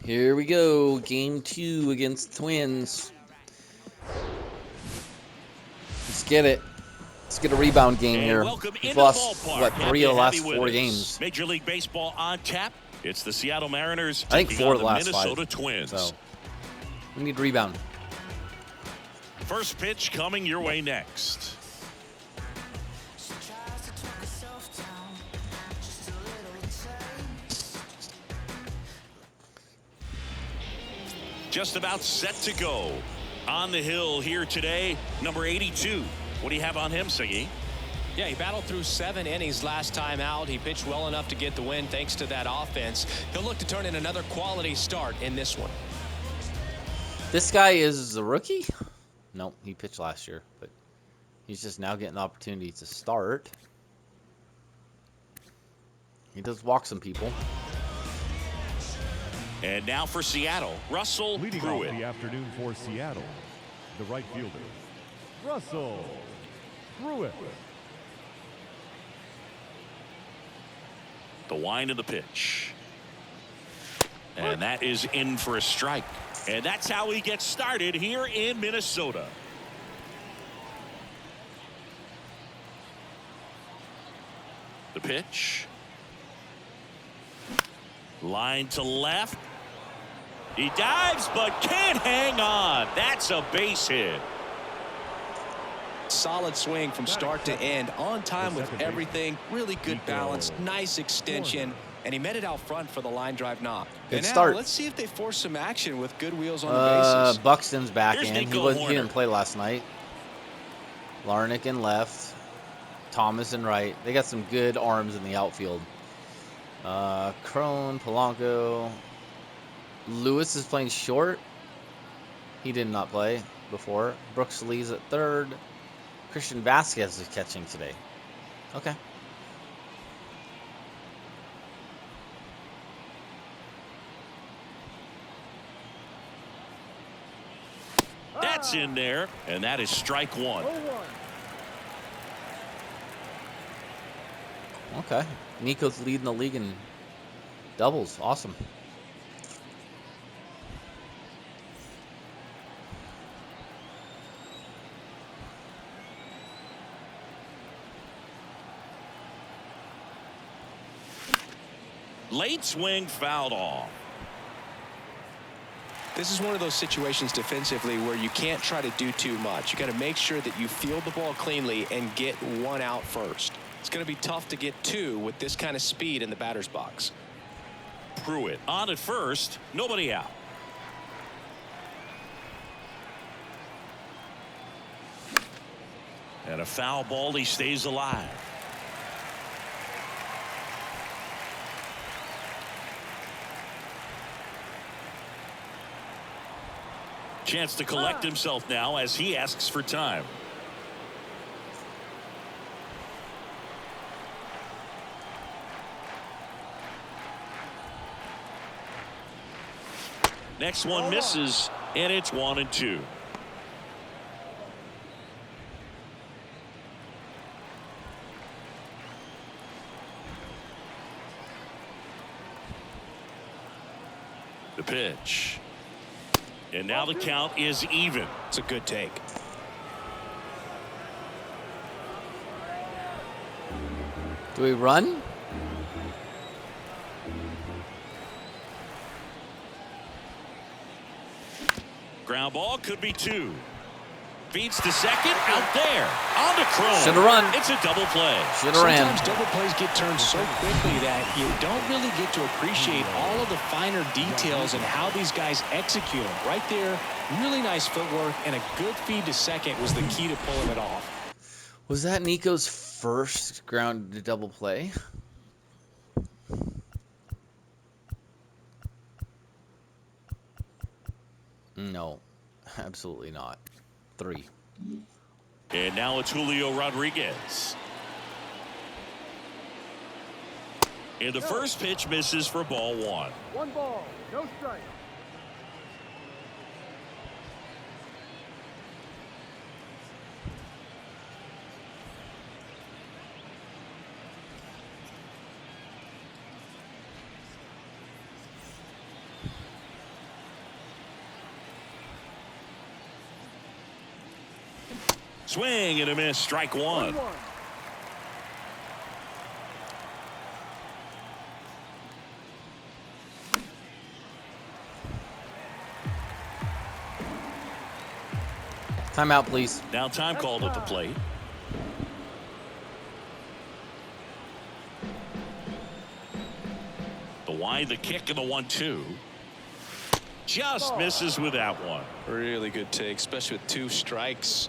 Here we go. Game 2 against Twins. Let's get it. Let's get a rebound game here. We've lost, what, 3 of the last 4 games? Major League Baseball on tap. It's the Seattle Mariners I think taking 4 on of the the last Minnesota 5. Twins. So, we need rebound. First pitch coming your way next. Just about set to go. On the hill here today, number 82. What do you have on him, Siggy? Yeah, he battled through 7 innings last time out. He pitched well enough to get the win thanks to that offense. He'll look to turn in another quality start in this one. This guy is a rookie? Nope, he pitched last year, but he's just now getting the opportunity to start. He does walk some people. And now for Seattle, Russell Leading Pruitt. off the afternoon for Seattle, the right fielder, Russell Pruitt. The wind of the pitch. And that is in for a strike. And that's how he gets started here in Minnesota. The pitch. Line to left. He dives but can't hang on. That's a base hit. Solid swing from start to end. On time with everything. Really good balance. Nice extension. And he met it out front for the line drive knock. Good and now, start. let's see if they force some action with good wheels on the bases. Buxton's back Here's in. Nico He Horner. didn't play last night. Larnick in left. Thomas in right. They got some good arms in the outfield. Crone, Polanco. Lewis is playing short. He did not play before. Brooks Lee's at third. Christian Vasquez is catching today. Okay. That's in there. And that is strike one. Okay. Nico's leading the league in doubles. Awesome. Late swing fouled off. This is one of those situations defensively where you can't try to do too much. You got to make sure that you field the ball cleanly and get one out first. It's going to be tough to get 2 with this kind of speed in the batter's box. Pruitt on at first, nobody out. And a foul ball, he stays alive. Chance to collect himself now as he asks for time. Next one misses, and it's 1-2. The pitch. And now the count is even. It's a good take. Do we run? Ground ball could be 2. Feeds to second, out there. On to Crone. Shoulda run. It's a double play. Should have ran. Sometimes double plays get turned so quickly that you don't really get to appreciate all of the finer details and how these guys execute them. Right there, really nice footwork and a good feed to second was the key to pulling it off. Was that Nico's first ground to double play? No, absolutely not. 3. And now it's Julio Rodriguez. And the first pitch misses for ball 1. 1 ball, no strike. Swing and a miss. Strike one. 1-1. Timeout, please. Now time called at the plate. The wide, the kick, and the 1-2. Just misses with that one. Really good take, especially with 2 strikes.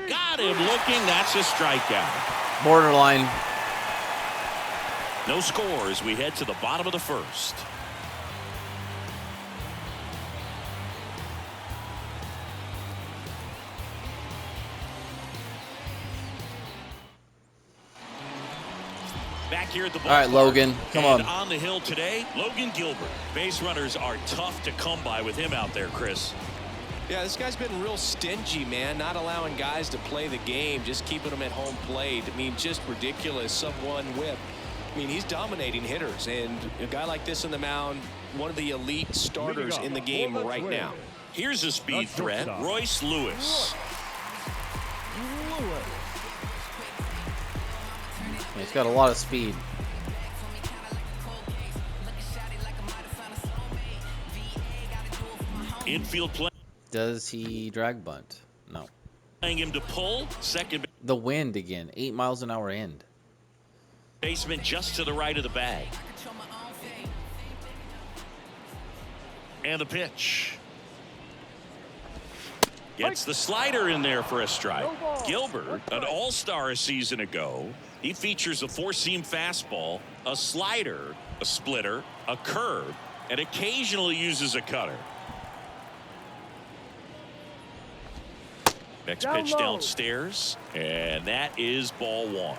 Got him looking. That's a strikeout. Borderline. No score as we head to the bottom of the first. Back here at the ballpark. All right, Logan, come and on. On the hill today, Logan Gilbert. Base runners are tough to come by with him out there, Chris. Yeah, this guy's been real stingy, man, not allowing guys to play the game, just keeping them at home plate. I mean, just ridiculous. Sub-1 whip. I mean, he's dominating hitters, and a guy like this on the mound, one of the elite starters in the game right now. Here's a speed threat, Royce Lewis. He's got a lot of speed. Infield play. Does he drag bunt? No. Playing him to pull. Second The wind again. 8 miles an hour end. baseman just to the right of the bag. And the pitch. Gets the slider in there for a strike. Gilbert, an all-star a season ago. He features a 4-seam fastball, a slider, a splitter, a curve, and occasionally uses a cutter. Next pitch downstairs, and that is ball 1.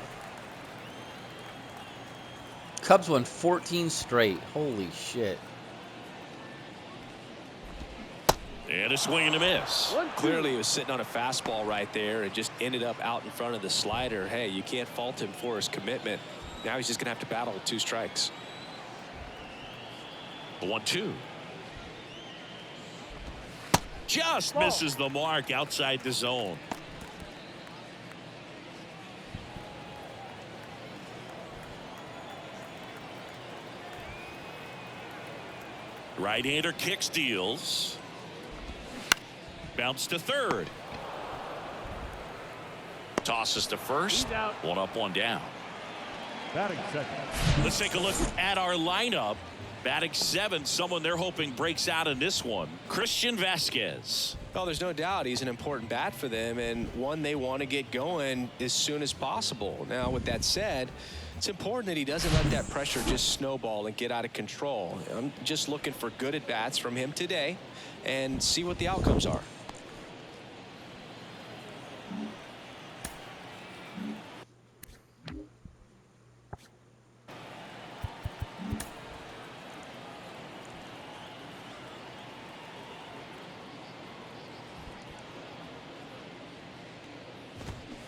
Cubs won 14 straight. Holy shit. And a swing and a miss. Clearly, he was sitting on a fastball right there and just ended up out in front of the slider. Hey, you can't fault him for his commitment. Now he's just going to have to battle with 2 strikes. The 1-2. Just misses the mark outside the zone. Right-hander kick steals. Bounce to third. Tosses to first. 1 up, 1 down. Batting second. Let's take a look at our lineup. Batting 7th, someone they're hoping breaks out in this one. Christian Vasquez. Oh, there's no doubt he's an important bat for them and one they want to get going as soon as possible. Now, with that said, it's important that he doesn't let that pressure just snowball and get out of control. I'm just looking for good at-bats from him today and see what the outcomes are.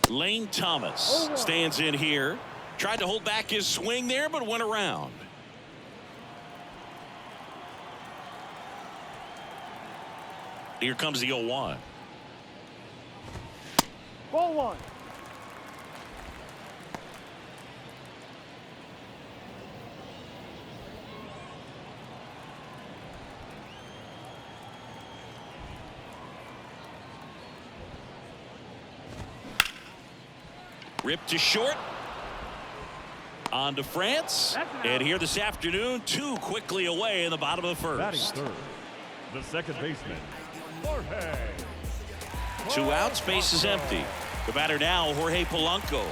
Lane Thomas stands in here. Tried to hold back his swing there, but went around. Here comes the 0-1. Ball 1. Ripped to short. On to France. And here this afternoon, 2 quickly away in the bottom of the Batting first. third. The second baseman, Jorge. 2 outs, base is empty. The batter now, Jorge Polanco.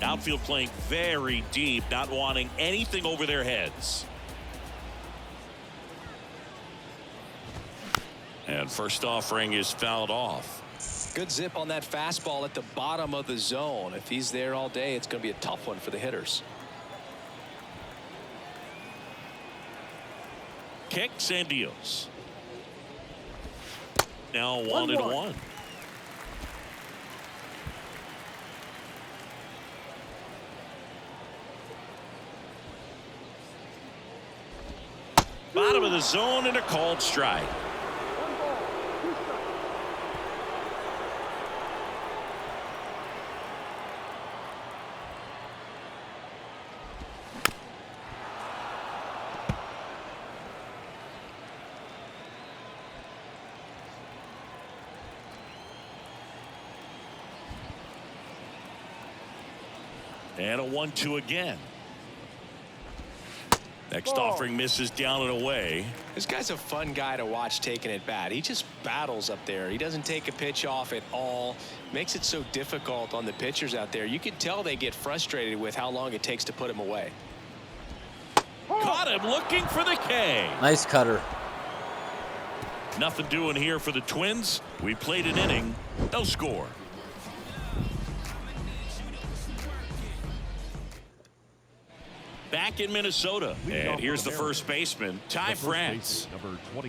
Outfield playing very deep, not wanting anything over their heads. And first offering is fouled off. Good zip on that fastball at the bottom of the zone. If he's there all day, it's going to be a tough one for the hitters. Kicks and deals. Now 1-1. Bottom of the zone and a called strike. 2 strikes. And a 1-2 again. Next Ball. offering misses down and away. This guy's a fun guy to watch taking at bat. He just battles up there. He doesn't take a pitch off at all. Makes it so difficult on the pitchers out there. You can tell they get frustrated with how long it takes to put him away. Caught him looking for the K. Nice cutter. Nothing doing here for the Twins. We played an inning. No score. Back in Minnesota. And here's the first baseman, Ty France.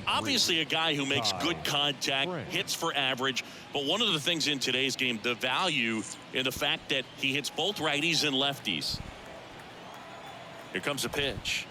Obviously a guy who makes good contact, hits for average. But one of the things in today's game, the value in the fact that he hits both righties and lefties. Here comes a pitch.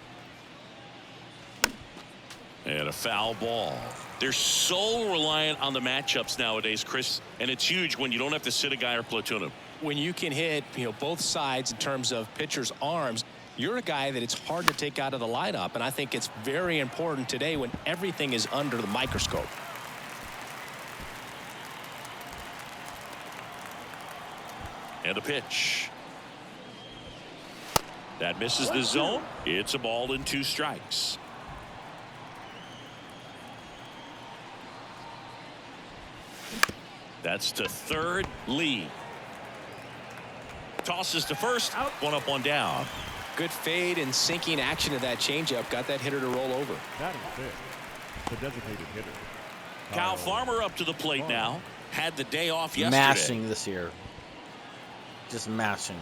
And a foul ball. They're so reliant on the matchups nowadays, Chris. And it's huge when you don't have to sit a guy or platoon him. When you can hit, both sides in terms of pitchers' arms, you're a guy that it's hard to take out of the lineup, and I think it's very important today when everything is under the microscope. And a pitch. That misses the zone. It's a ball and 2 strikes. That's to third. Lee tosses to first. One up, one down. Good fade and sinking action of that changeup got that hitter to roll over. That is it. The designated hitter. Kyle Farmer up to the plate now. Had the day off yesterday. Mashing this year. Just mashing.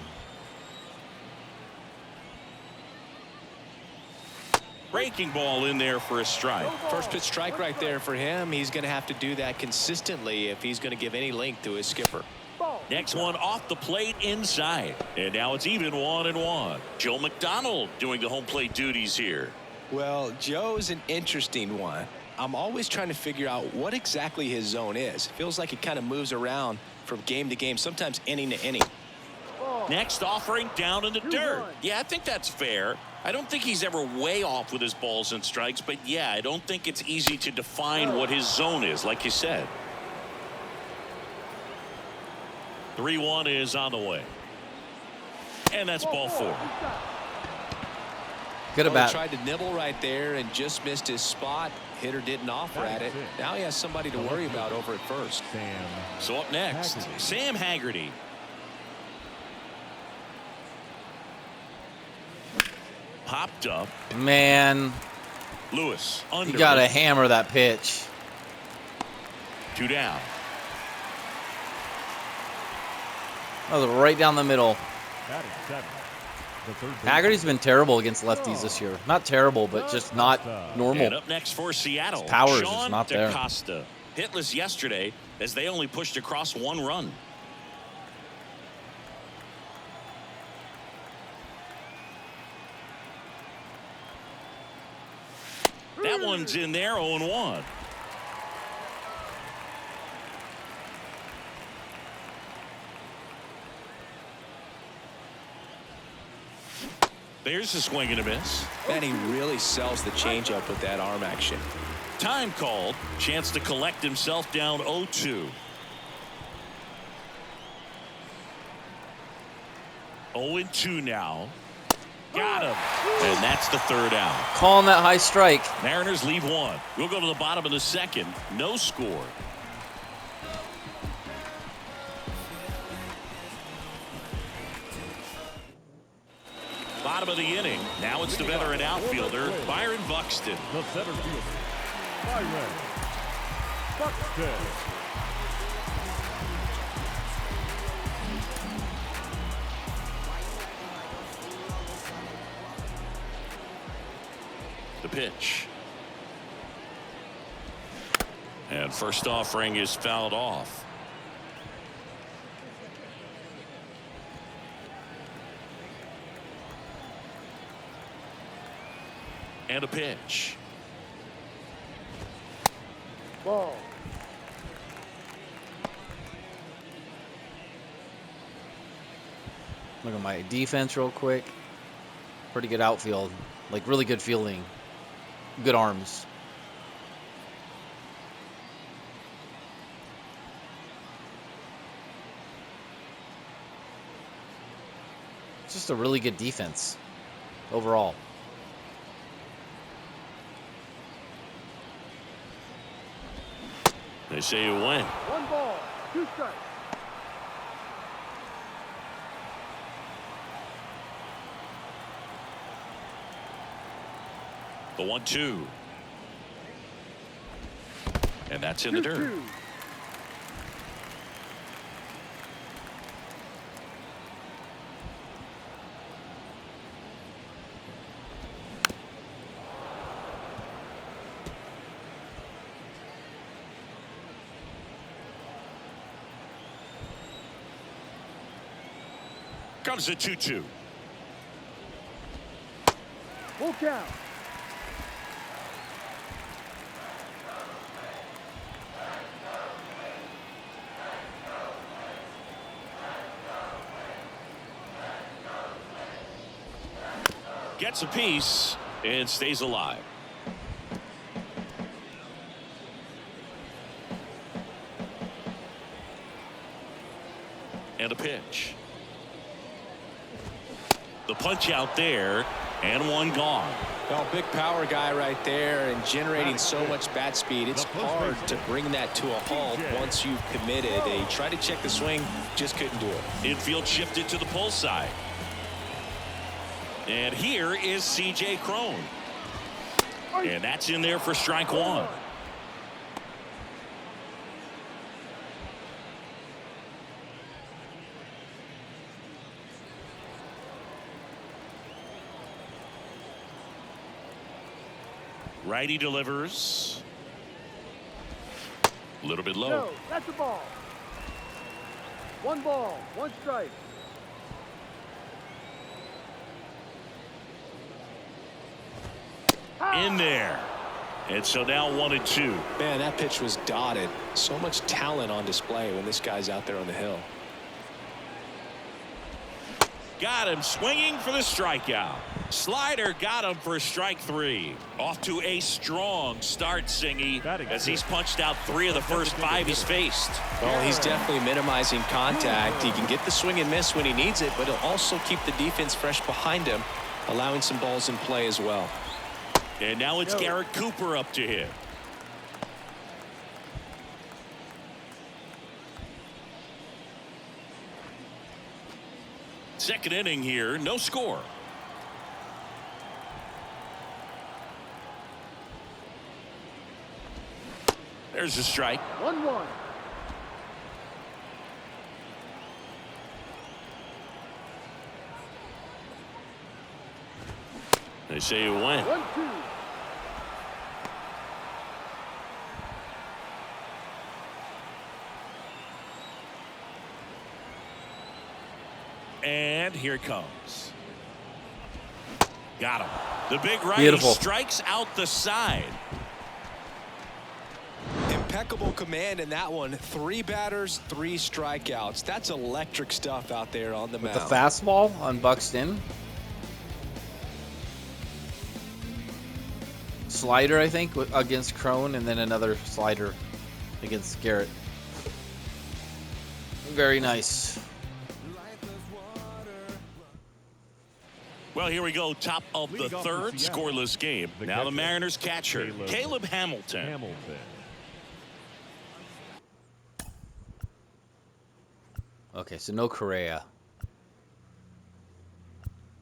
Breaking ball in there for a strike. First pitch strike right there for him. He's going to have to do that consistently if he's going to give any length to his skipper. Next one off the plate inside. And now it's even 1-1. Joe McDonald doing the home plate duties here. Well, Joe's an interesting one. I'm always trying to figure out what exactly his zone is. Feels like it kind of moves around from game to game, sometimes inning to inning. Next offering down in the dirt. Yeah, I think that's fair. I don't think he's ever way off with his balls and strikes, but yeah, I don't think it's easy to define what his zone is, like you said. 3-1 is on the way. And that's ball 4. Good about. Tried to nibble right there and just missed his spot. Hitter didn't offer at it. Now he has somebody to worry about over at first. So up next, Sam Haggerty. Popped up. Man, Lewis under. you got to hammer that pitch. 2 down. That was right down the middle. That is 7. The third Haggerty's been terrible against lefties this year. Not terrible, but just not normal. And up next for Seattle, His power is Sean just not there. DaCosta. Hitless yesterday as they only pushed across 1 run. That one's in there, 0-1. There's a swing and a miss. And he really sells the changeup with that arm action. Time called. Chance to collect himself down 0-2. 0-2 now. Got him. And that's the 3rd out. Calling that high strike. Mariners leave 1. We'll go to the bottom of the 2nd. No score. Bottom of the inning. Now it's the veteran outfielder, Byron Buxton. The center fielder, Byron Buxton. The pitch. And first offering is fouled off. And a pitch. Ball. Look at my defense real quick. Pretty good outfield. Like, really good fielding. Good arms. It's just a really good defense overall. They say you win. 1 ball, 2 strikes. The 1-2. And that's in the dirt. 2-2. Comes the 2-2. Full count. Gets a piece and stays alive. And a pitch. The punch out there, and one gone. Well, big power guy right there and generating so much bat speed. It's hard to bring that to a halt once you've committed. They tried to check the swing, just couldn't do it. Infield shifted to the pull side. And here is C.J. Cron. And that's in there for strike 1. Righty delivers. A little bit low. No, that's a ball. 1 ball, 1 strike. In there. And so now 1-2. Man, that pitch was dotted. So much talent on display when this guy's out there on the hill. Got him swinging for the strikeout. Slider got him for strike 3. Off to a strong start, Singy, as he's punched out 3 of the first 5 he's faced. Well, he's definitely minimizing contact. He can get the swing and miss when he needs it, but he'll also keep the defense fresh behind him, allowing some balls in play as well. And now it's Garrett Cooper up to hit. Second inning here, no score. There's a strike. 1-1. They say you win. 1-2. And here it comes. Got him. The big righty Beautiful. strikes out the side. Impeccable command in that one. 3 batters, 3 strikeouts. That's electric stuff out there on the mound. The fastball on Buxton. Slider, I think, against Cron, and then another slider against Garrett. Very nice. Well, here we go. Top of the Leading off the third, Seattle, scoreless game. the Now the catcher, Mariners catcher, Caleb Hamilton. Okay, so no Correa.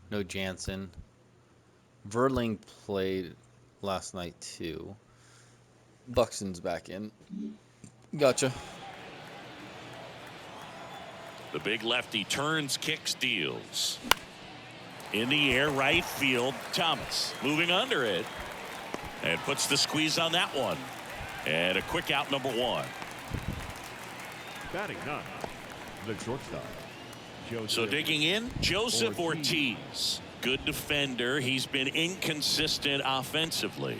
No Jansen. Verling played last night, too. Buxton's back in. Gotcha. The big lefty turns, kicks, deals. In the air, right field, Thomas moving under it and puts the squeeze on that one. And a quick out, number 1. Batting 9, the shortstop. So digging in, Joseph Ortiz. Good defender. He's been inconsistent offensively.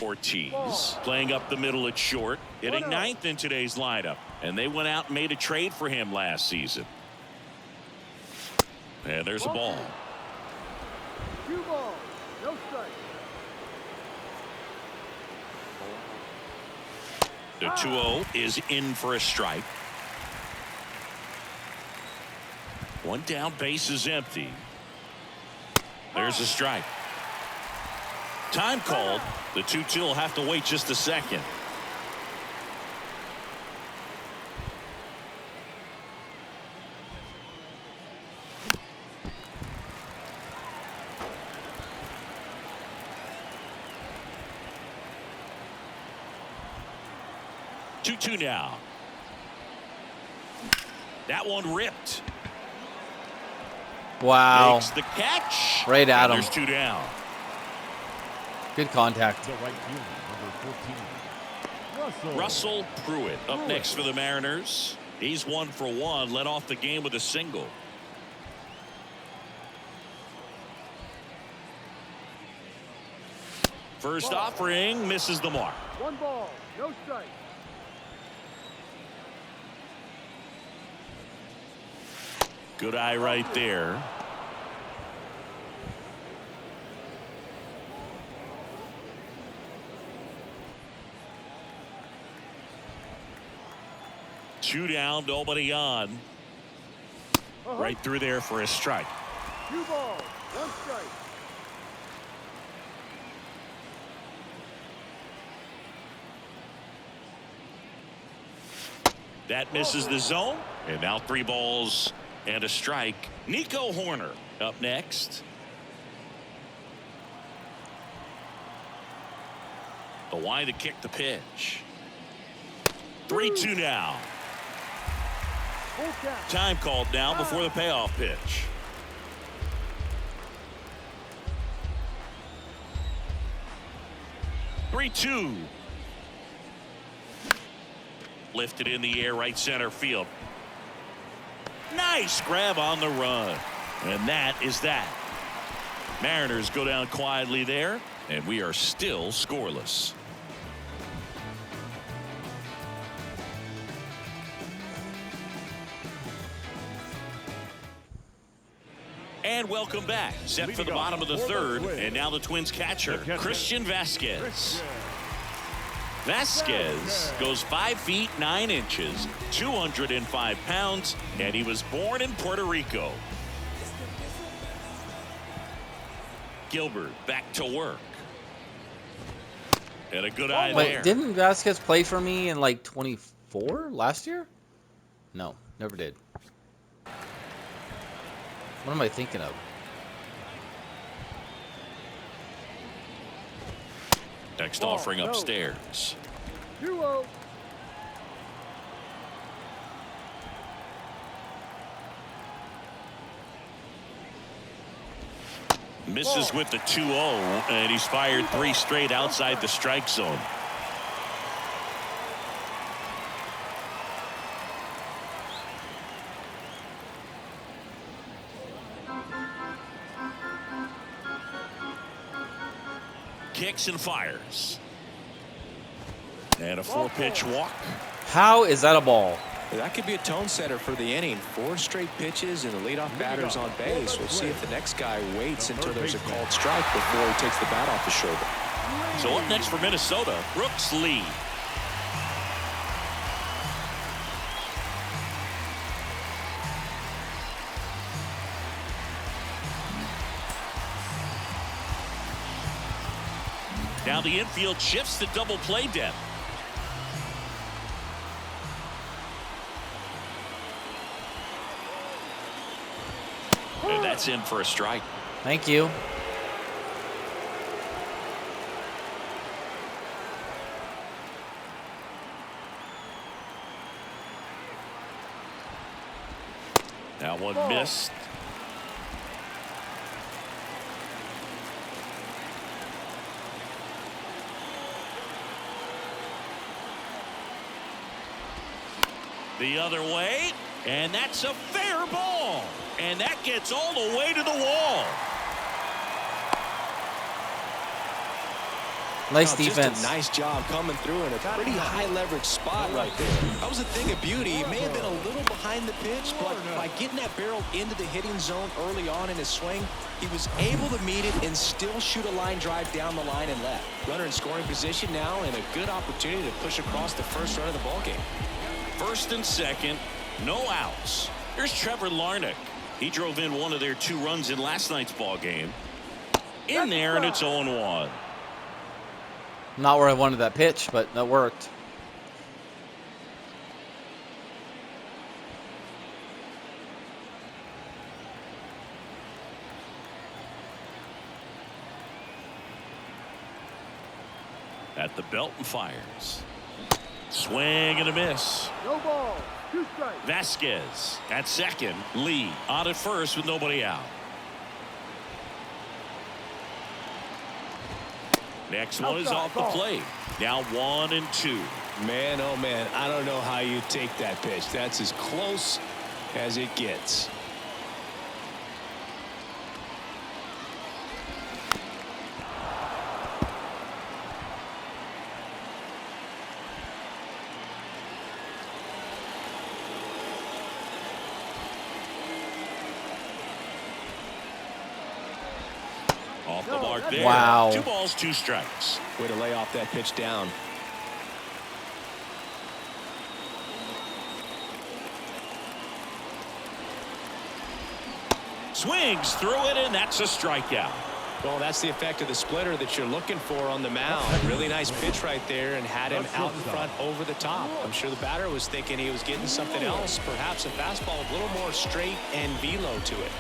Ortiz playing up the middle at short, hitting ninth in today's lineup, and they went out and made a trade for him last season. And there's a ball. 2 balls, no strike. The 2-0 is in for a strike. One down, base is empty. There's a strike. Time called. The 2-2 will have to wait just a second. Two now. That one ripped. Wow. Makes the catch. Right at him. There's 2 down. Good contact. The right fielder, number 14. Russell Pruitt up next for the Mariners. He's 1 for 1. Led off the game with a single. First offering misses the mark. 1 ball, no strike. Good eye right there. Two down, nobody on. Right through there for a strike. 2 balls, 1 strike. That misses the zone. And now 3 balls and a strike. Nico Horner up next. The wide to kick the pitch. 3-2 now. Full count. Time called now before the payoff pitch. Three-two. Lifted in the air, right center field. Nice grab on the run. And that is that. Mariners go down quietly there, and we are still scoreless. And welcome back. Set for the bottom of the third, and now the Twins catcher, Christian Vasquez. Vasquez goes 5 feet 9 inches, 205 pounds, and he was born in Puerto Rico. Gilbert back to work. And a good eye there. Wait, didn't Vasquez play for me in like 24 last year? No, never did. What am I thinking of? Next offering upstairs. 2-0. Misses with the 2-0, and he's fired 3 straight outside the strike zone. Kicks and fires. And a 4-pitch walk. How is that a ball? That could be a tone setter for the inning. 4 straight pitches and the leadoff batter's on base. We'll see if the next guy waits until there's a called strike before he takes the bat off the shoulder. So up next for Minnesota, Brooks Lee. Now the infield shifts to double play depth. And that's in for a strike. Thank you. That one missed. The other way, and that's a fair ball. And that gets all the way to the wall. Nice Just defense. a nice job coming through in a pretty high leverage spot right there. That was a thing of beauty. He may have been a little behind the pitch, but by getting that barrel into the hitting zone early on in his swing, he was able to meet it and still shoot a line drive down the line and left. Runner in scoring position now and a good opportunity to push across the first run of the ballgame. First and second, no outs. Here's Trevor Larnach. He drove in one of their 2 runs in last night's ball game. In there, and it's 0-1. Not where I wanted that pitch, but that worked. At the belt and fires. Swing and a miss. No ball. 2 strikes. Vasquez at second. Lee on at first with nobody out. Next one is off the plate. Now 1-2. Man, oh man, I don't know how you take that pitch. That's as close as it gets. Off the mark there. Wow. 2 balls, 2 strikes. Way to lay off that pitch down. Swings through it, and that's a strikeout. Well, that's the effect of the splitter that you're looking for on the mound. Really nice pitch right there and had him out in front over the top. I'm sure the batter was thinking he was getting something else, perhaps a fastball with a little more straight and velo to it.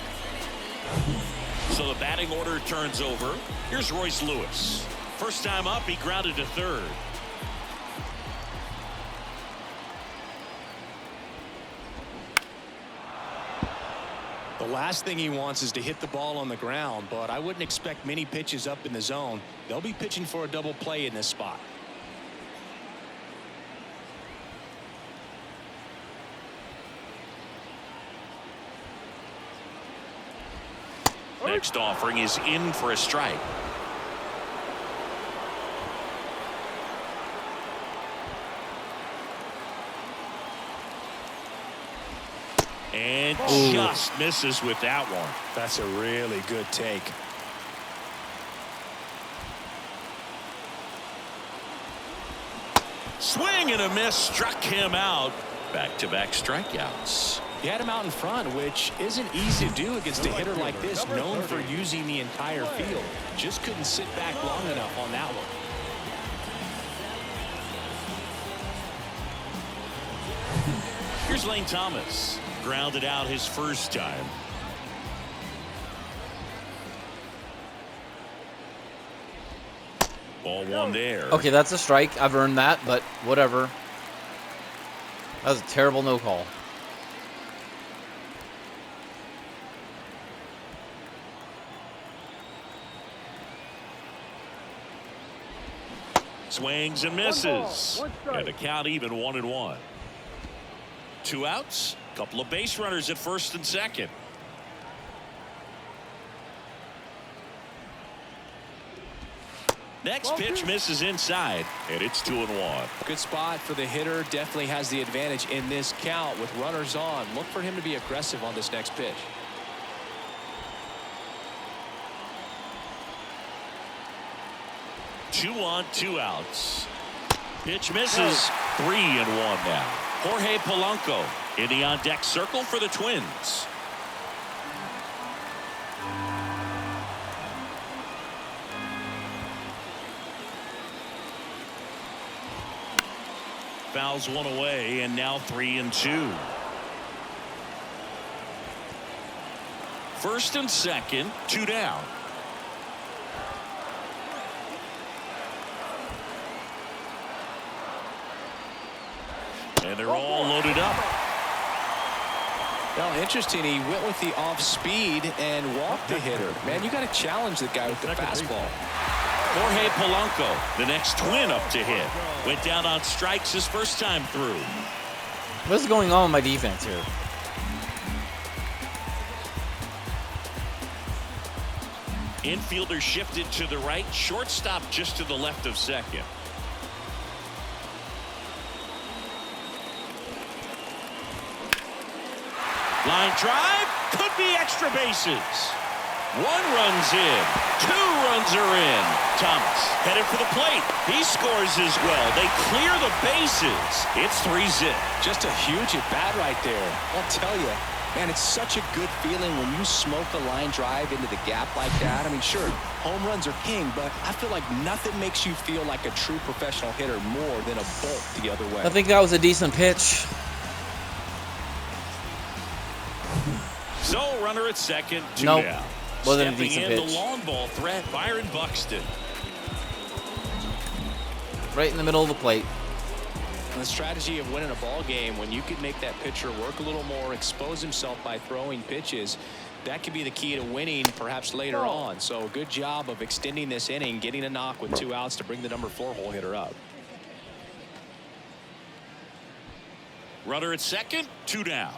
So the batting order turns over. Here's Royce Lewis. First time up, he grounded to third. The last thing he wants is to hit the ball on the ground, but I wouldn't expect many pitches up in the zone. They'll be pitching for a double play in this spot. Next offering is in for a strike. And just misses with that one. That's a really good take. Swing and a miss, struck him out. Back-to-back strikeouts. He had him out in front, which isn't easy to do against a hitter like this, known for using the entire field. Just couldn't sit back long enough on that one. Here's Lane Thomas. Grounded out his first time. Ball 1 there. Okay, that's a strike. I've earned that, but whatever. That was a terrible no call. Swings and misses. And the count even 1-1. 2 outs. Couple of base runners at first and second. Next pitch misses inside, and it's 2-1. Good spot for the hitter. Definitely has the advantage in this count with runners on. Look for him to be aggressive on this next pitch. Two on, 2 outs. Pitch misses. 3-1 now. Jorge Polanco in the on-deck circle for the Twins. Fouls one away, and now 3-2. First and second, 2 down. And they're all loaded up. Well, interesting. He went with the off speed and walked the hitter. Man, you got to challenge the guy with the fastball. Jorge Polanco, the next Twin up to hit. Went down on strikes his first time through. What is going on with my defense here? Infielder shifted to the right. Shortstop just to the left of second. Line drive. Could be extra bases. 1 run's in. 2 runs are in. Thomas headed for the plate. He scores as well. They clear the bases. It's 3-zip. Just a huge at bat right there. I'll tell you, man, it's such a good feeling when you smoke a line drive into the gap like that. I mean, sure, home runs are king, but I feel like nothing makes you feel like a true professional hitter more than a bolt the other way. I think that was a decent pitch. So runner at second, 2 Nope. down. Wasn't a Stepping decent in pitch. the long ball threat, Byron Buxton. Right in the middle of the plate. And the strategy of winning a ball game, when you can make that pitcher work a little more, expose himself by throwing pitches, that could be the key to winning perhaps later on. So good job of extending this inning, getting a knock with 2 outs to bring the number 4 hole hitter up. Runner at second, 2 down.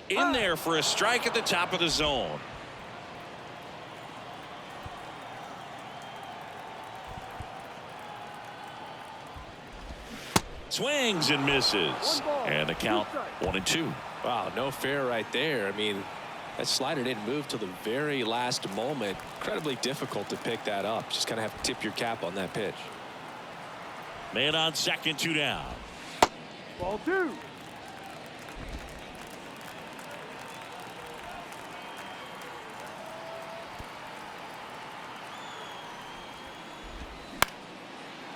In there for a strike at the top of the zone. Swings and misses. And the count 1-2. Wow, no fair right there. I mean, that slider didn't move till the very last moment. Incredibly difficult to pick that up. Just kind of have to tip your cap on that pitch. Man on second, 2 down. Ball 2.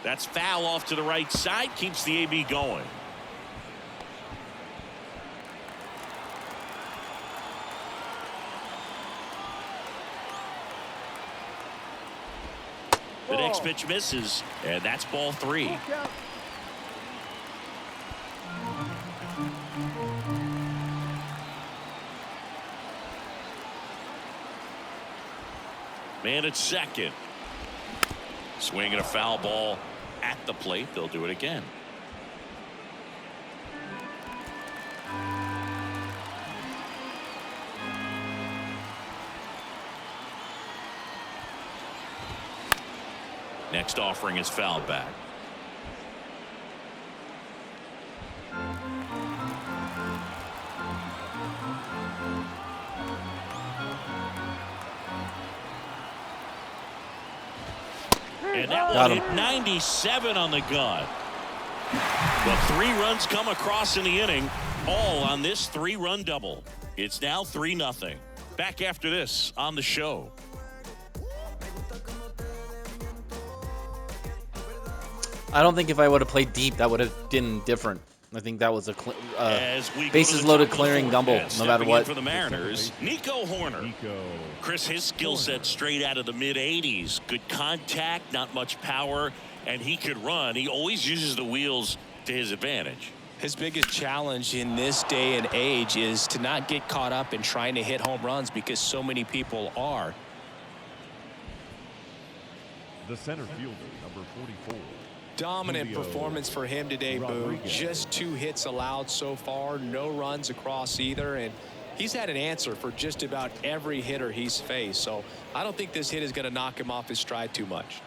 That's foul off to the right side. Keeps the AB going. The next pitch misses, and that's ball 3. Man at second. Swinging a foul ball at the plate. They'll do it again. Next offering is fouled back. And that Got one him. hit 97 on the gun. But 3 runs come across in the inning, all on this 3-run double. It's now 3-0. Back after this on the show. I don't think if I would have played deep, that would have been different. I think that was a As we go to bases the loaded top of the clearing fourth, double, and no matter stepping in what. for the Mariners, Nico Horner. Nico. Chris, his skill set straight out of the mid-'80s. Good contact, not much power, and he could run. He always uses the wheels to his advantage. His biggest challenge in this day and age is to not get caught up in trying to hit home runs because so many people are. The center fielder, number 44. Dominant Julio performance for him today, Boo. Rodriguez. Just 2 hits allowed so far, no runs across either, and he's had an answer for just about every hitter he's faced. So I don't think this hit is going to knock him off his stride too much.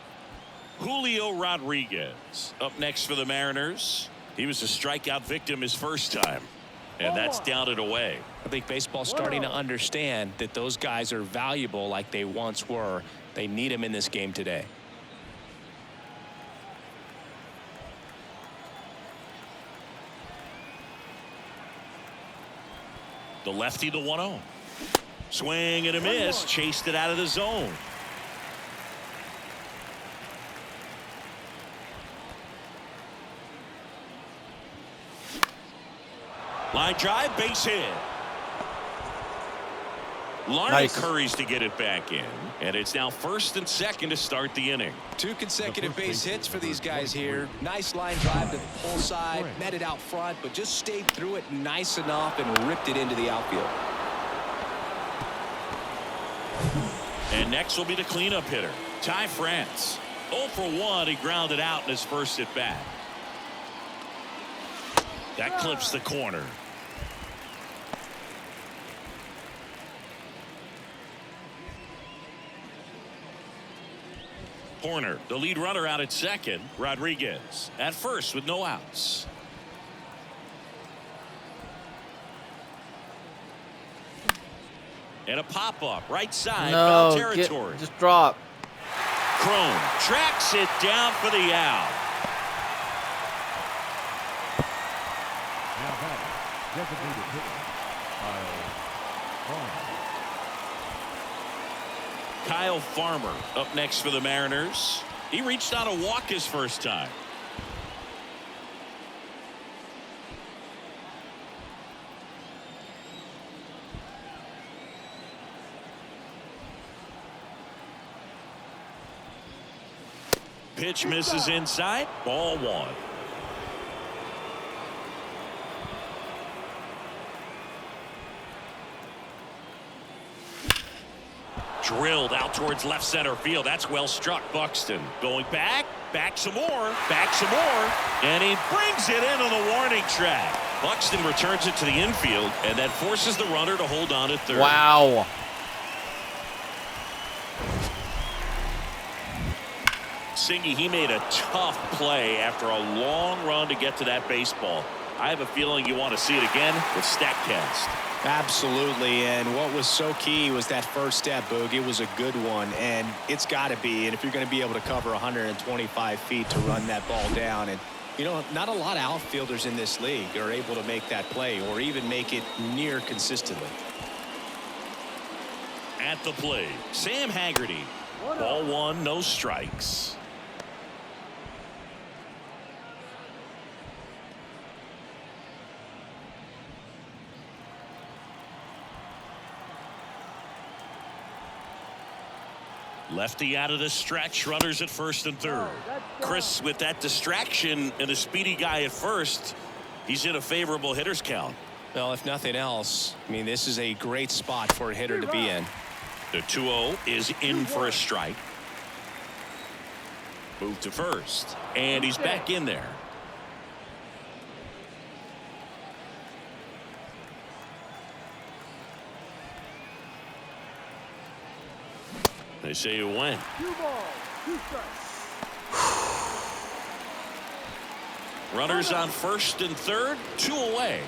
Julio Rodriguez up next for the Mariners. He was a strikeout victim his first time, and that's down and away. I think baseball's starting to understand that those guys are valuable like they once were. They need him in this game today. The lefty, the 1-0. Swing and a miss. Chased it out of the zone. Line drive, base hit. Larnach Nice. hurries to get it back in, and it's now first and second to start the inning. 2 consecutive base hits for these guys here. Nice line drive to the pull side, met it out front, but just stayed through it nice enough and ripped it into the outfield. And next will be the cleanup hitter, Ty France. 0 for 1, he grounded out in his first at bat. That clips the corner. Horner, the lead runner, out at second. Rodriguez at first with no outs. And a pop-up right side, foul territory. Just drop. Crone tracks it down for the out. Now batting, designated hitter, Kyle Farmer up next for the Mariners. He reached on a walk his first time. Pitch misses inside. Ball one. Drilled out towards left center field. That's well struck. Buxton going back some more, and he brings it in on the warning track. Buxton returns it to the infield, and that forces the runner to hold on at third. Wow. Singy, he made a tough play after a long run to get to that baseball. I have a feeling you want to see it again with StatCast. Absolutely, and what was so key was that first step, Boog. It was a good one, and it's got to be. And if you're going to be able to cover 125 feet to run that ball down, and you know, not a lot of outfielders in this league are able to make that play or even make it near consistently. At the plate, Sam Haggerty. Ball one, no strikes. Lefty out of the stretch, runners at first and third. Chris, with that distraction and a speedy guy at first, he's in a favorable hitter's count. Well, if nothing else, I mean, this is a great spot for a hitter to be in. The 2-0 is in for a strike. Move to first, and he's back in there. They say it went. 2 balls, 2 strikes. Runners on first and third, 2 away.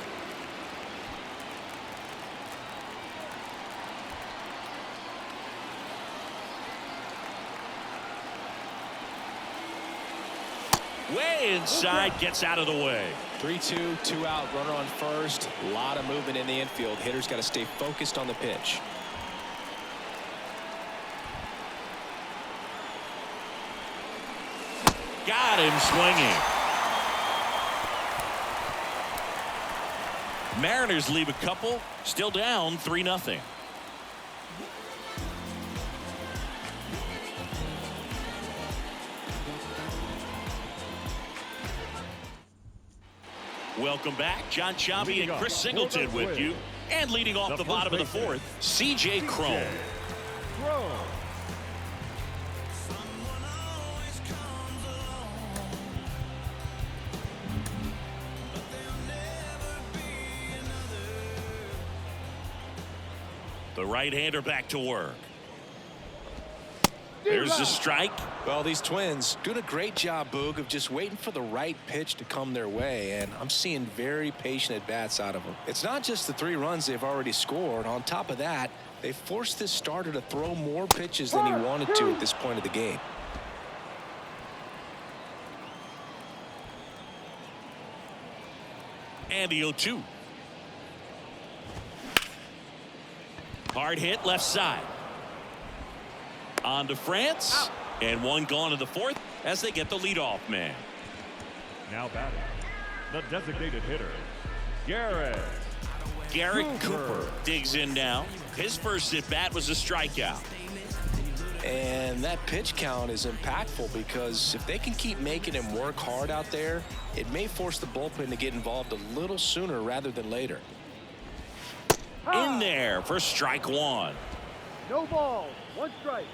Way inside, gets out of the way. 3-2, 2 out, runner on first. A lot of movement in the infield. Hitters got to stay focused on the pitch. Got him swinging. Mariners leave a couple, still down 3-0. Welcome back. John Chambie and Chris Singleton with you. And leading off the bottom of the fourth, C.J. Cron. The right-hander back to work. There's the strike. Well, these Twins doing a great job, Boog, of just waiting for the right pitch to come their way, and I'm seeing very patient at-bats out of them. It's not just the 3 runs they've already scored. On top of that, they forced this starter to throw more pitches than he wanted to at this point of the game. And the 0-2. Hard hit left side. On to France. And one gone in the fourth as they get the leadoff man. Now batting, the designated hitter, Garrett Cooper digs in now. His first at bat was a strikeout. And that pitch count is impactful because if they can keep making him work hard out there, it may force the bullpen to get involved a little sooner rather than later. In there for strike one. No balls, 1 strike.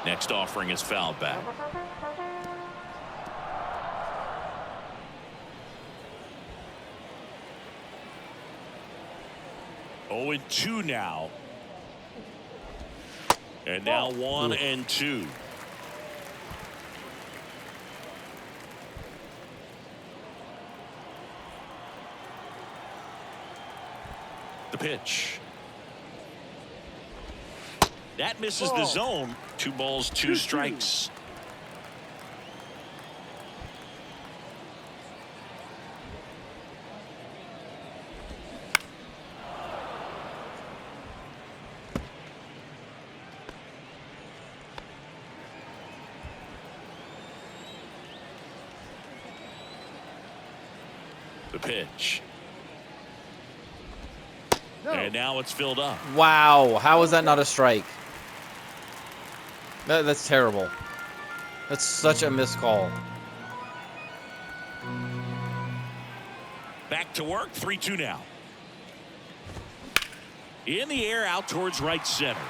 Next offering is fouled back. 0-2 now. And now 1-2. The pitch. That misses the zone. 2 balls, 2 strikes. The pitch. And now it's filled up. Wow, how is that not a strike? That's terrible. That's such a missed call. Back to work, 3-2 now. In the air, out towards right center.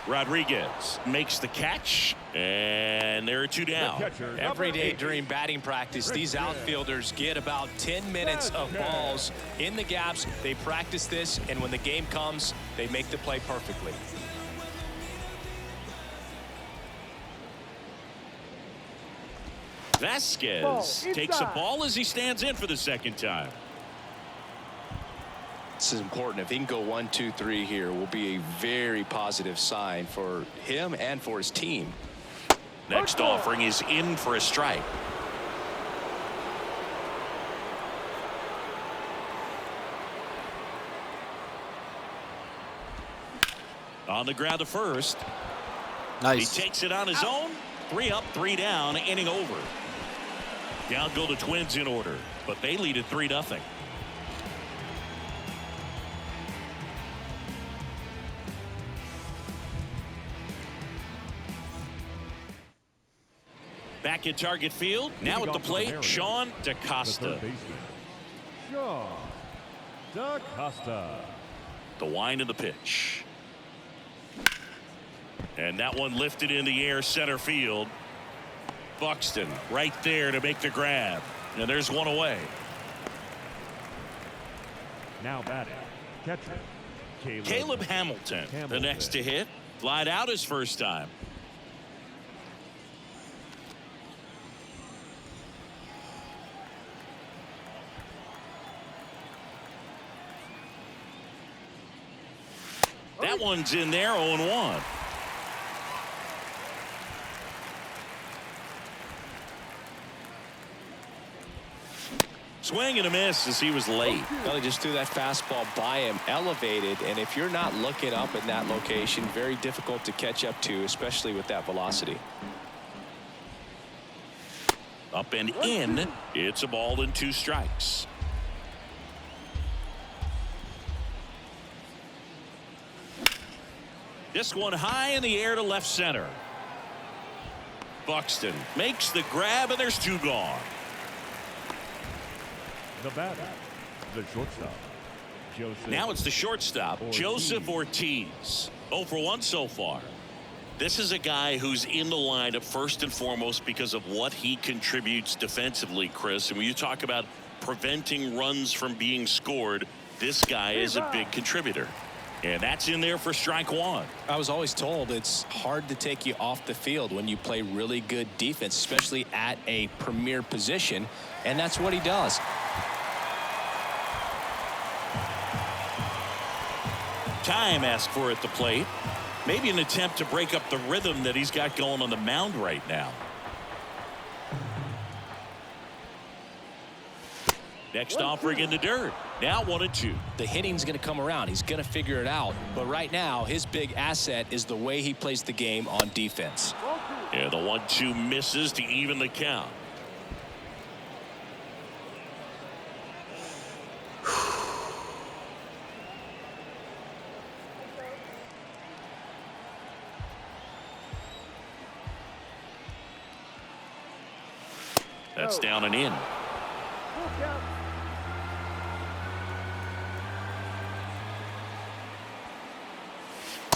Rodriguez makes the catch, and there are 2 down. Every day during batting practice, these outfielders get about 10 minutes of balls in the gaps. They practice this, and when the game comes, they make the play perfectly. Vasquez takes a ball as he stands in for the second time. This is important. If he can go 1, 2, 3 here, will be a very positive sign for him and for his team. Next offering is in for a strike. On the ground to first. Nice. He takes it on his own. 3 up, 3 down, inning over. Down go the Twins in order, but they lead at 3-0. Back at Target Field. Now at the plate, Sean DaCosta. Sean DaCosta. The wind of the pitch. And that one lifted in the air center field. Buxton right there to make the grab. And there's one away. Now batting, catcher Caleb Hamilton, the next to hit. Flied out his first time. That one's in there, 0-1. Swing and a miss as he was late. Well, he just threw that fastball by him, elevated, and if you're not looking up in that location, very difficult to catch up to, especially with that velocity. Up and in. It's a ball and 2 strikes. This one high in the air to left center. Buxton makes the grab, and there's 2 gone. The batter, the shortstop, Joseph. Now it's the shortstop, Joseph Ortiz. 0 for 1 so far. This is a guy who's in the lineup first and foremost because of what he contributes defensively, Chris. And when you talk about preventing runs from being scored, this guy is a big contributor. And that's in there for strike 1. I was always told it's hard to take you off the field when you play really good defense, especially at a premier position, and that's what he does. Time asked for at the plate. Maybe an attempt to break up the rhythm that he's got going on the mound right now. Next offering in the dirt. Now 1-2. The hitting's going to come around. He's going to figure it out. But right now, his big asset is the way he plays the game on defense. Yeah, the 1-2 misses to even the count. That's down and in.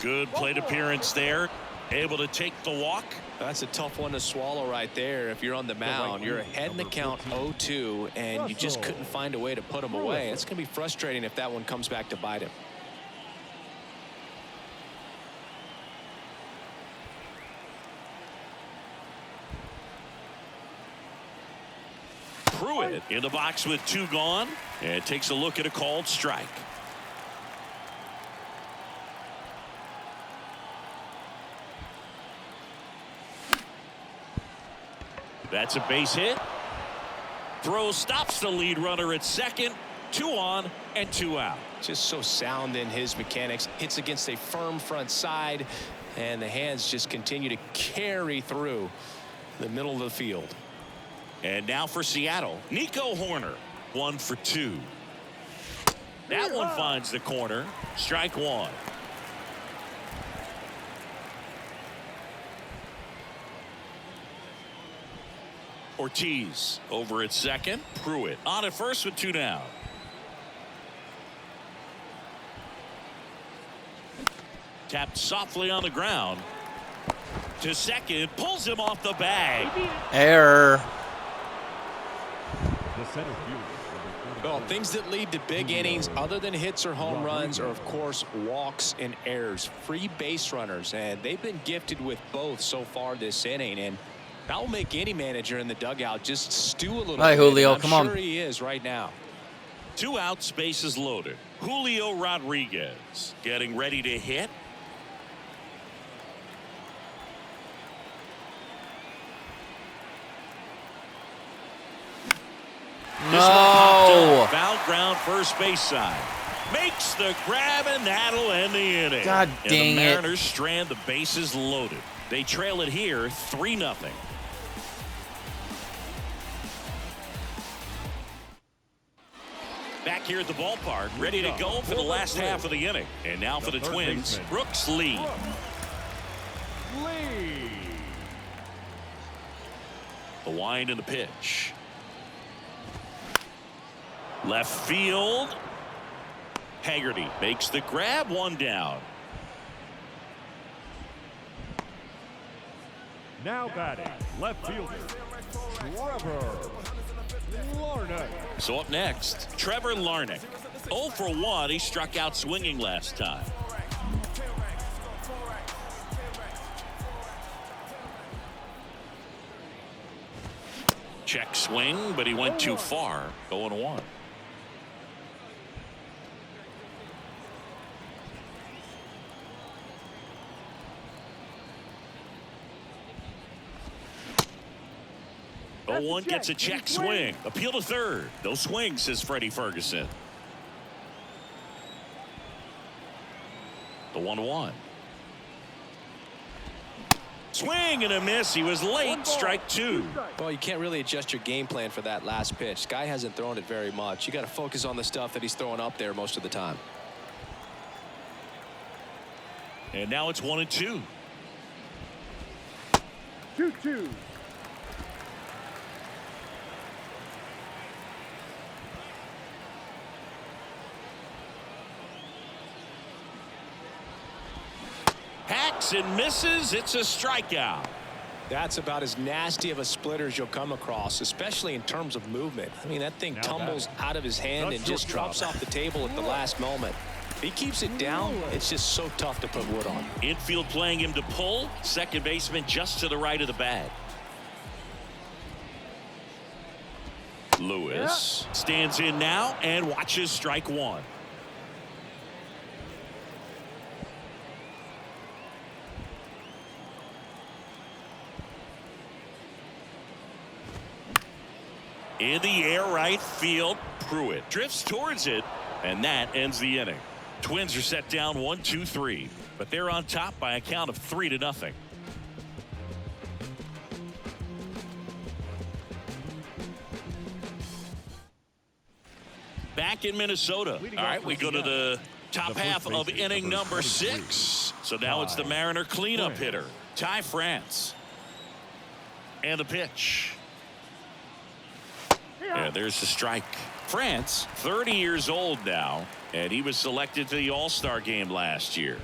Good plate appearance there. able to take the walk. That's a tough one to swallow right there. If you're on the mound, you're ahead in the count 0-2, and you just couldn't find a way to put him away. It's going to be frustrating if that one comes back to bite him. Pruitt in the box with 2 gone, and takes a look at a called strike. That's a base hit. Throw stops the lead runner at second. 2 on and 2 out. Just so sound in his mechanics. Hits against a firm front side, and the hands just continue to carry through the middle of the field. And now for Seattle, Nico Horner, 1 for 2. That one finds the corner. Strike 1. Ortiz over at second. Pruitt on at first with 2 down. Tapped softly on the ground to second, pulls him off the bag. Error. The center fielder. Well, things that lead to big innings other than hits or home runs are, of course, walks and errors. Free base runners, and they've been gifted with both so far this inning, and that will make any manager in the dugout just stew a little bit. Julio, I'm come on. sure he is right now. 2 outs, bases loaded. Julio Rodriguez getting ready to hit. No. Foul ground first base side. Makes the grab, and that'll end the inning. God and dang the it. Mariners strand the bases loaded. They trail it here 3-0. Back here at the ballpark, ready to go for the last half of the inning. And now for the Twins, Brooks Lee. The wind and the pitch. Left field. Haggerty makes the grab, 1 down. Now batting, left fielder, Trevor Larnach. So up next, Trevor Larnach. 0 for 1. He struck out swinging last time. Check swing, but he went too far. 0-1. One gets a check swing. Appeal to third. No swing, says Freddie Ferguson. The 1-1. Swing and a miss. He was late. Strike 2. Well, you can't really adjust your game plan for that last pitch. Guy hasn't thrown it very much. You got to focus on the stuff that he's throwing up there most of the time. And now it's 1-2. 2-2. Hacks and misses. It's a strikeout. That's about as nasty of a splitter as you'll come across, especially in terms of movement. I mean, that thing tumbles out of his hand and just drops off the table at the last moment. If he keeps it down, it's just so tough to put wood on. Infield playing him to pull. Second baseman just to the right of the bag. Lewis stands in now and watches strike 1. In the air right field, Pruitt drifts towards it, and that ends the inning. Twins are set down 1-2-3, but they're on top by a count of 3-0. Back in Minnesota. All right, we go to the top half of inning number 6. So now it's the Mariner cleanup hitter, Ty France. And the pitch. Yeah, there's the strike. France, 30 years old now, and he was selected to the All-Star game last year.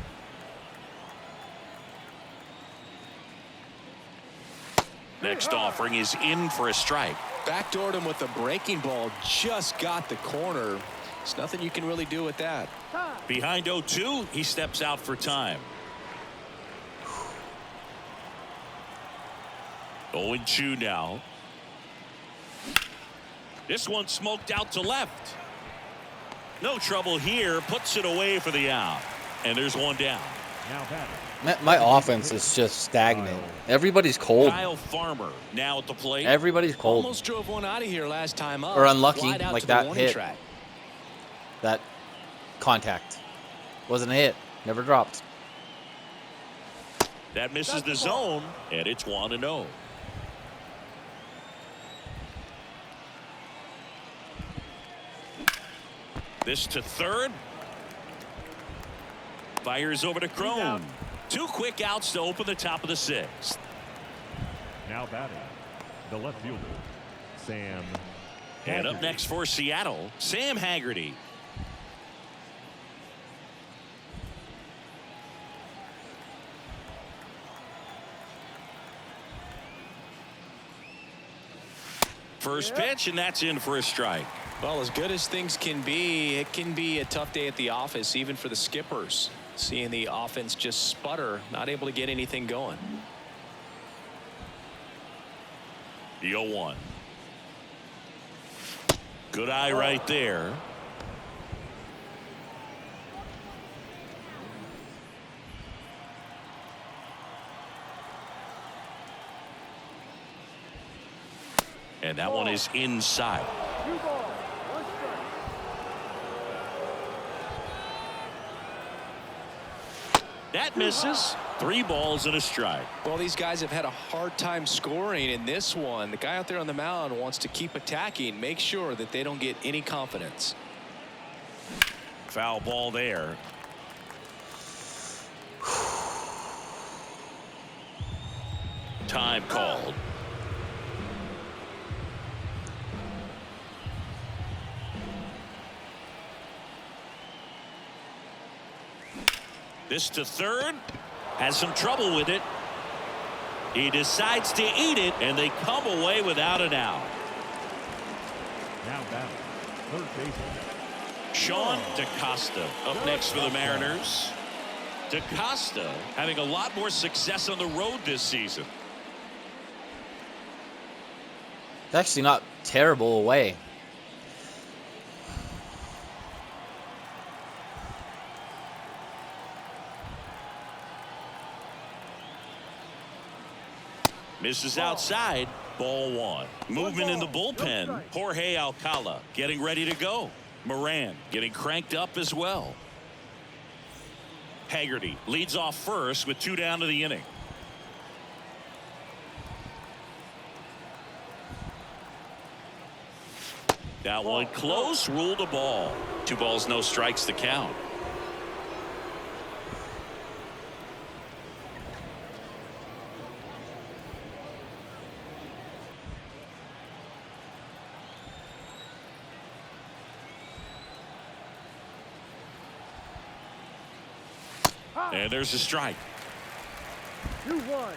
Next offering is in for a strike. Backdoored him with the breaking ball. Just got the corner. There's nothing you can really do with that. Behind 0-2, he steps out for time. 0-2 now. This one smoked out to left. No trouble here. Puts it away for the out. And there's one down. Now batting. My offense is just stagnant. Everybody's cold. Kyle Farmer now at the plate. Everybody's cold. Almost drove one out of here last time up. Or unlucky, Flied out like to the that warning hit. track. That contact wasn't a hit. Never dropped. That misses the zone, and it's 1-0. This to third. Fires over to Crone. 2 quick outs to open the top of the 6th. Now batting. The left fielder, Sam. And up next for Seattle, Sam Haggerty. First pitch, and that's in for a strike. Well, as good as things can be, it can be a tough day at the office, even for the skippers. Seeing the offense just sputter, not able to get anything going. The 0-1. Good eye right there. And that one is inside. 2 balls, 1 strike. That misses. 3 balls and a strike. Well, these guys have had a hard time scoring in this one. The guy out there on the mound wants to keep attacking, make sure that they don't get any confidence. Foul ball there. Time called. This to third. Has some trouble with it. He decides to eat it, and they come away without an out. Now batting. Third baseman. Sean DaCosta up next for the Mariners. DaCosta having a lot more success on the road this season. It's actually not terrible away. Misses outside. Ball 1. Movement in the bullpen. Jorge Alcala getting ready to go. Moran getting cranked up as well. Haggerty leads off first with 2 down to the inning. That one close. Ruled a ball. 2 balls, no strikes to count. And there's a strike. 2-1.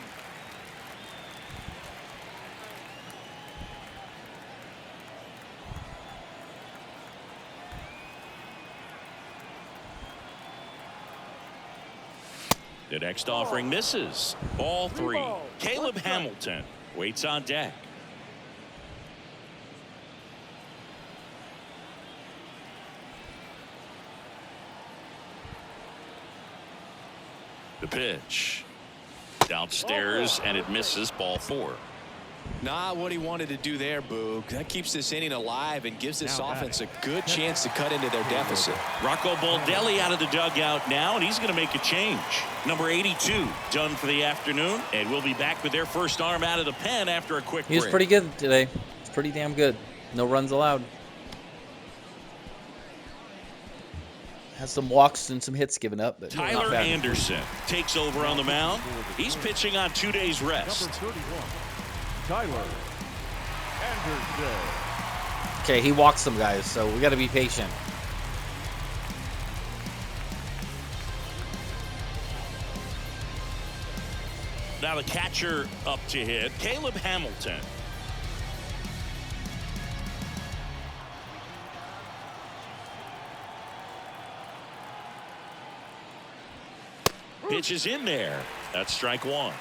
The next offering misses. Ball 3. Caleb Hamilton waits on deck. The pitch. Downstairs, and it misses. Ball 4. Not what he wanted to do there, Boog. That keeps this inning alive and gives this offense a good chance to cut into their deficit. Rocco Baldelli out of the dugout now, and he's going to make a change. Number 82 done for the afternoon, and we'll be back with their first arm out of the pen after a quick break. He was pretty good today. It's pretty damn good. No runs allowed. Has some walks and some hits given up, but Tyler not bad. Anderson takes over on the mound. He's pitching on 2 days rest. Number 31, Tyler Anderson. Okay, he walks some guys, so we got to be patient. Now the catcher up to hit, Caleb Hamilton. Pitch is in there. That's strike one.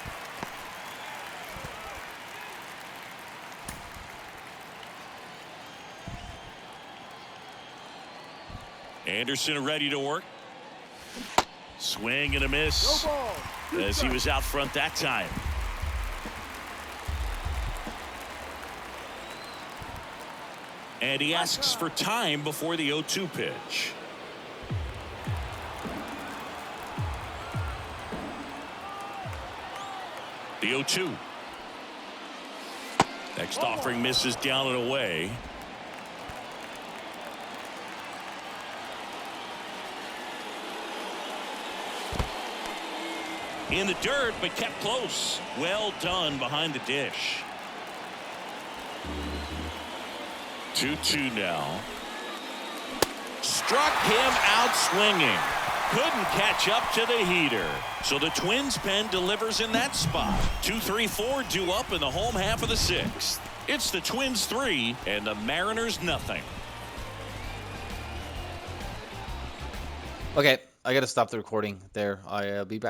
Anderson ready to work. Swing and a miss. No ball. As he was out front that time. And he asks for time before the 0-2 pitch. The 0-2. Next offering misses down and away. In the dirt, but kept close. Well done behind the dish. 2-2 now. Struck him out swinging. Couldn't catch up to the heater. So the Twins pen delivers in that spot. 2-3-4 due up in the home half of the sixth. It's the Twins 3 and the Mariners nothing. Okay, I got to stop the recording there. I'll be back.